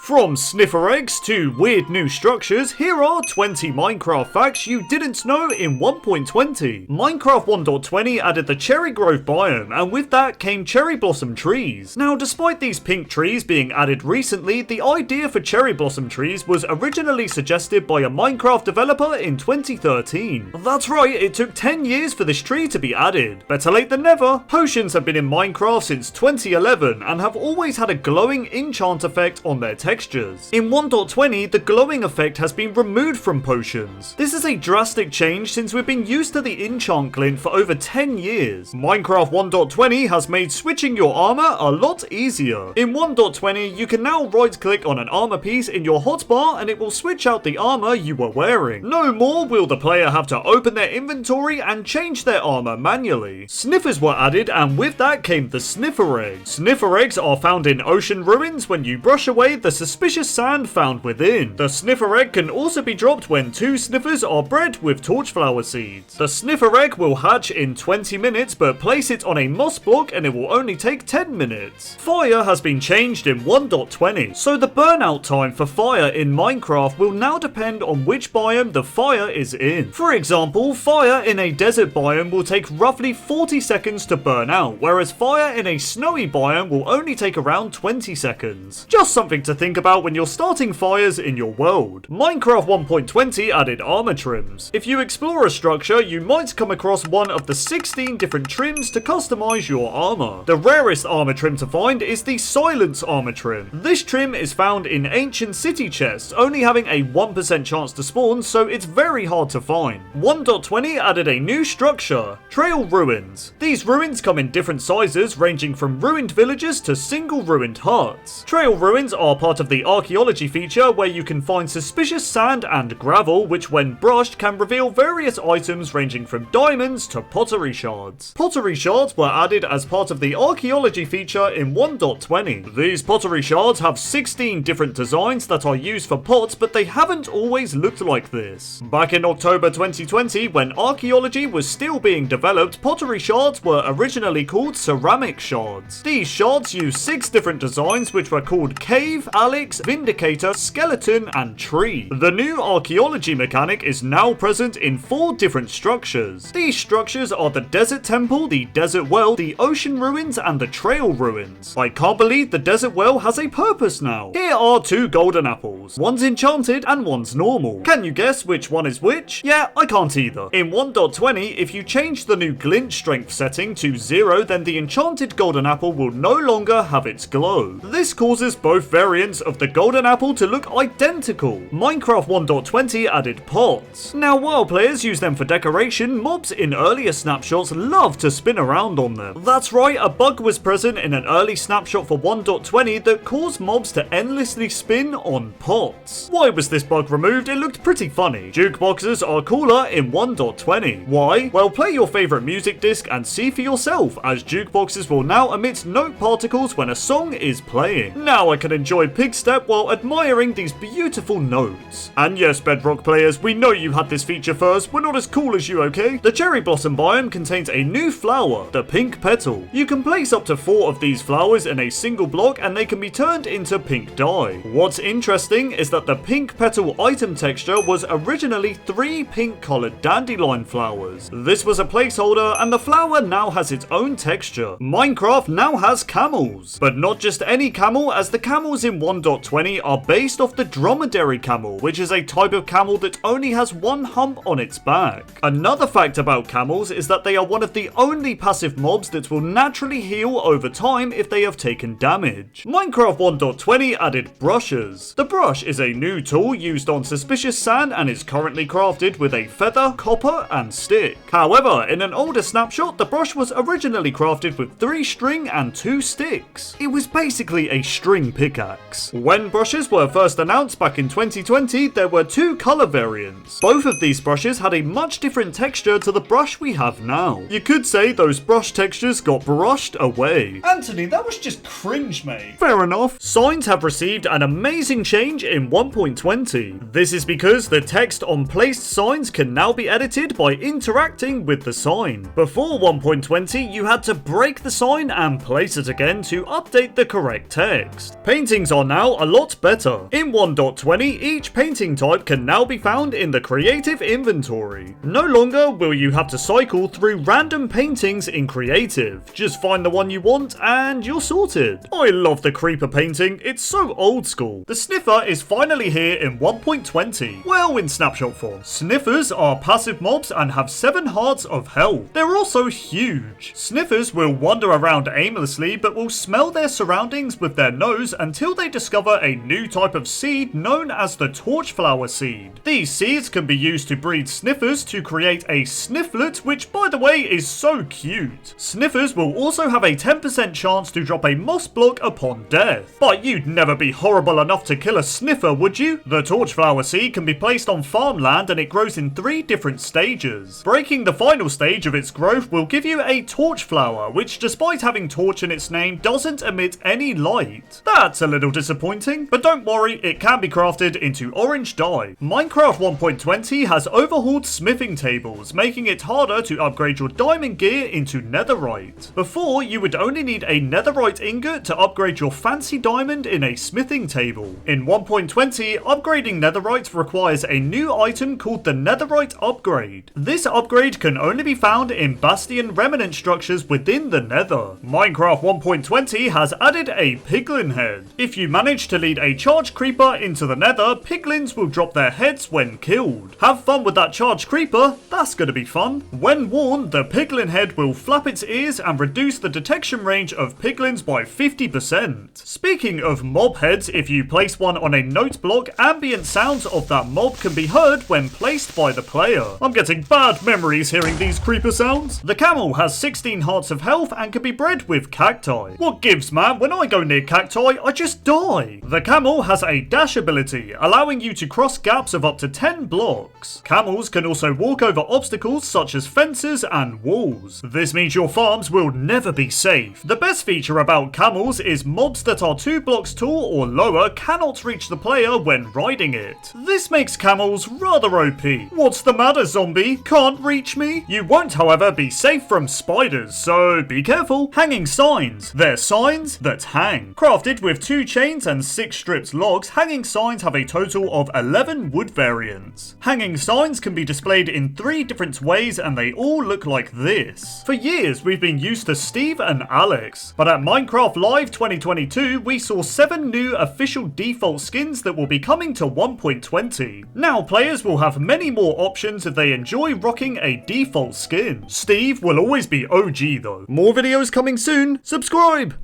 From sniffer eggs to weird new structures, here are 20 Minecraft facts you didn't know in 1.20. Minecraft 1.20 added the cherry grove biome, and with that came cherry blossom trees. Now, despite these pink trees being added recently, the idea for cherry blossom trees was originally suggested by a Minecraft developer in 2013. That's right, it took 10 years for this tree to be added. Better late than never. Potions have been in Minecraft since 2011 and have always had a glowing enchant effect on their textures. In 1.20, the glowing effect has been removed from potions. This is a drastic change since we've been used to the enchant glint for over 10 years. Minecraft 1.20 has made switching your armor a lot easier. In 1.20, you can now right click on an armor piece in your hotbar and it will switch out the armor you were wearing. No more will the player have to open their inventory and change their armor manually. Sniffers were added, and with that came the sniffer egg. Sniffer eggs are found in ocean ruins when you brush away the suspicious sand found within. The sniffer egg can also be dropped when 2 sniffers are bred with torchflower seeds. The sniffer egg will hatch in 20 minutes, but place it on a moss block and it will only take 10 minutes. Fire has been changed in 1.20, so the burnout time for fire in Minecraft will now depend on which biome the fire is in. For example, fire in a desert biome will take roughly 40 seconds to burn out, whereas fire in a snowy biome will only take around 20 seconds. Just something to think about when you're starting fires in your world. Minecraft 1.20 added armor trims. If you explore a structure, you might come across one of the 16 different trims to customize your armor. The rarest armor trim to find is the silence armor trim. This trim is found in ancient city chests, only having a 1% chance to spawn, so it's very hard to find. 1.20 added a new structure, trail ruins. These ruins come in different sizes, ranging from ruined villages to single ruined huts. Trail ruins are part of the archaeology feature where you can find suspicious sand and gravel, which when brushed can reveal various items ranging from diamonds to pottery shards. Pottery shards were added as part of the archaeology feature in 1.20. These pottery shards have 16 different designs that are used for pots, but they haven't always looked like this. Back in October 2020, when archaeology was still being developed, pottery shards were originally called ceramic shards. These shards use 6 different designs which were called cave, Alex, Vindicator, Skeleton, and Tree. The new archaeology mechanic is now present in 4 different structures. These structures are the Desert Temple, the Desert Well, the Ocean Ruins, and the Trail Ruins. I can't believe the Desert Well has a purpose now. Here are 2 golden apples. One's enchanted and one's normal. Can you guess which one is which? Yeah, I can't either. In 1.20, if you change the new glint strength setting to 0, then the enchanted golden apple will no longer have its glow. This causes both variants of the golden apple to look identical. Minecraft 1.20 added pots. Now, while players use them for decoration, mobs in earlier snapshots love to spin around on them. That's right, a bug was present in an early snapshot for 1.20 that caused mobs to endlessly spin on pots. Why was this bug removed? It looked pretty funny. Jukeboxes are cooler in 1.20. Why? Well, play your favorite music disc and see for yourself, as jukeboxes will now emit note particles when a song is playing. Now I can enjoy Pigstep while admiring these beautiful notes. And yes, Bedrock players, we know you had this feature first. We're not as cool as you, okay? The cherry blossom biome contains a new flower, the pink petal. You can place up to 4 of these flowers in a single block and they can be turned into pink dye. What's interesting is that the pink petal item texture was originally 3 pink colored dandelion flowers. This was a placeholder and the flower now has its own texture. Minecraft now has camels, but not just any camel, as the camels in 1.20 are based off the dromedary camel, which is a type of camel that only has 1 hump on its back. Another fact about camels is that they are one of the only passive mobs that will naturally heal over time if they have taken damage. Minecraft 1.20 added brushes. The brush is a new tool used on suspicious sand and is currently crafted with a feather, copper, and stick. However, in an older snapshot, the brush was originally crafted with 3 string and 2 sticks. It was basically a string pickaxe. When brushes were first announced back in 2020, there were 2 color variants. Both of these brushes had a much different texture to the brush we have now. You could say those brush textures got brushed away. Anthony, that was just cringe, mate. Fair enough. Signs have received an amazing change in 1.20. This is because the text on placed signs can now be edited by interacting with the sign. Before 1.20, you had to break the sign and place it again to update the correct text. Paintings are now a lot better. In 1.20, each painting type can now be found in the creative inventory. No longer will you have to cycle through random paintings in creative. Just find the one you want and you're sorted. I love the creeper painting, it's so old school. The Sniffer is finally here in 1.20. Well, in snapshot form. Sniffers are passive mobs and have 7 hearts of health. They're also huge. Sniffers will wander around aimlessly but will smell their surroundings with their nose until they discover a new type of seed known as the torchflower seed. These seeds can be used to breed sniffers to create a snifflet, which by the way is so cute. Sniffers will also have a 10% chance to drop a moss block upon death. But you'd never be horrible enough to kill a sniffer, would you? The torchflower seed can be placed on farmland and it grows in 3 different stages. Breaking the final stage of its growth will give you a torchflower, which despite having torch in its name doesn't emit any light. That's a little disappointing, but don't worry, it can be crafted into orange dye. Minecraft 1.20 has overhauled smithing tables, making it harder to upgrade your diamond gear into netherite. Before, you would only need a netherite ingot to upgrade your fancy diamond in a smithing table. In 1.20, upgrading netherite requires a new item called the netherite upgrade. This upgrade can only be found in bastion remnant structures within the nether. Minecraft 1.20 has added a Piglin Head. If you manage to lead a charged creeper into the nether, piglins will drop their heads when killed. Have fun with that charged creeper, that's gonna be fun. When warned, the Piglin Head will flap its ears and reduce the detection range of piglins by 50%. Speaking of mob heads, if you place one on a note block, ambient sounds of that mob can be heard when placed by the player. I'm getting bad memories hearing these creeper sounds. The camel has 16 hearts of health and can be bred with cacti. What gives, man? When I go near cacti, I just die. The camel has a dash ability, allowing you to cross gaps of up to 10 blocks. Camels can also walk over obstacles such as fences and walls. This means your farms will never be safe. The best feature about camels is mobs that are 2 blocks tall or lower cannot reach the player when riding it. This makes camels rather OP. What's the matter, zombie? Can't reach me? You won't, however, be safe from spiders, so be careful. Hanging signs. They're signs that hang. Crafted with 2 chains and 6 stripped logs, hanging signs have a total of 11 wood variants. Hanging signs can be displayed in 3 different ways and they all look like this. For years, we've been used to Steve and Alex, but at Minecraft Live 2022, we saw 7 new official default skins that will be coming to 1.20. Now players will have many more options if they enjoy rocking a default skin. Steve will always be OG though. More videos coming soon, subscribe!